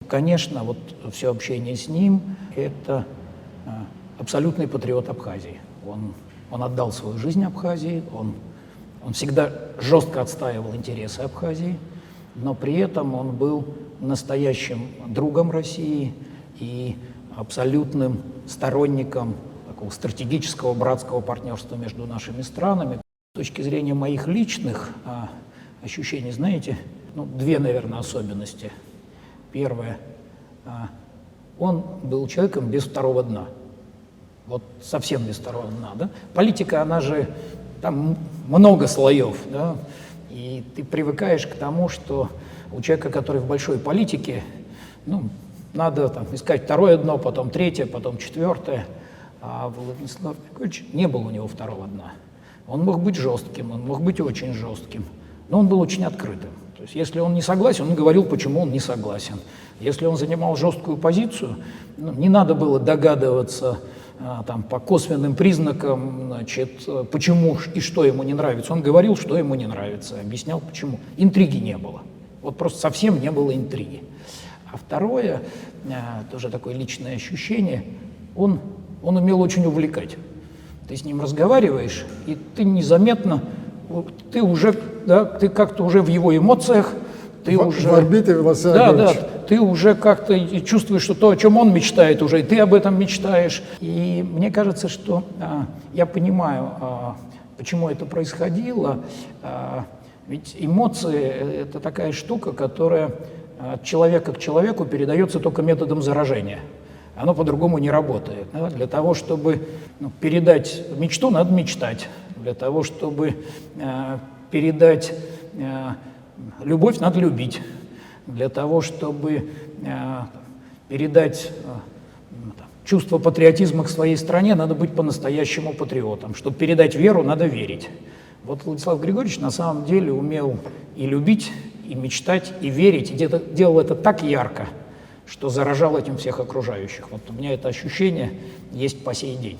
Конечно, вот все общение с ним – это абсолютный патриот Абхазии. Он отдал свою жизнь Абхазии, он всегда жестко отстаивал интересы Абхазии, но при этом он был настоящим другом России и абсолютным сторонником такого стратегического братского партнерства между нашими странами. С точки зрения моих личных ощущений, знаете, две, наверное, особенности. Первое, он был человеком без второго дна. Вот совсем без второго дна, да? Политика, она же, там много слоев, да? И ты привыкаешь к тому, что у человека, который в большой политике, надо там искать второе дно, потом третье, потом четвертое. А Владислав Григорьевич, не было у него второго дна. Он мог быть жестким, он мог быть очень жестким, но он был очень открытым. То есть если он не согласен, он говорил, почему он не согласен. Если он занимал жесткую позицию, не надо было догадываться по косвенным признакам, почему и что ему не нравится. Он говорил, что ему не нравится, объяснял, почему. Интриги не было. Вот просто совсем не было интриги. А второе, тоже такое личное ощущение, он умел очень увлекать. Ты с ним разговариваешь, и ты незаметно, ты уже, да, ты как-то уже в его эмоциях, ты уже... В орбите Владислава Григорьевича. Да, ты уже как-то чувствуешь, что то, о чем он мечтает уже, и ты об этом мечтаешь. И мне кажется, что я понимаю, почему это происходило. Ведь эмоции – это такая штука, которая от человека к человеку передается только методом заражения. Оно по-другому не работает. Да? Для того, чтобы передать мечту, надо мечтать. Для того, чтобы передать любовь, надо любить. Для того, чтобы передать чувство патриотизма к своей стране, надо быть по-настоящему патриотом. Чтобы передать веру, надо верить. Вот Владислав Григорьевич на самом деле умел и любить, и мечтать, и верить, и делал это так ярко, что заражал этим всех окружающих. Вот у меня это ощущение есть по сей день.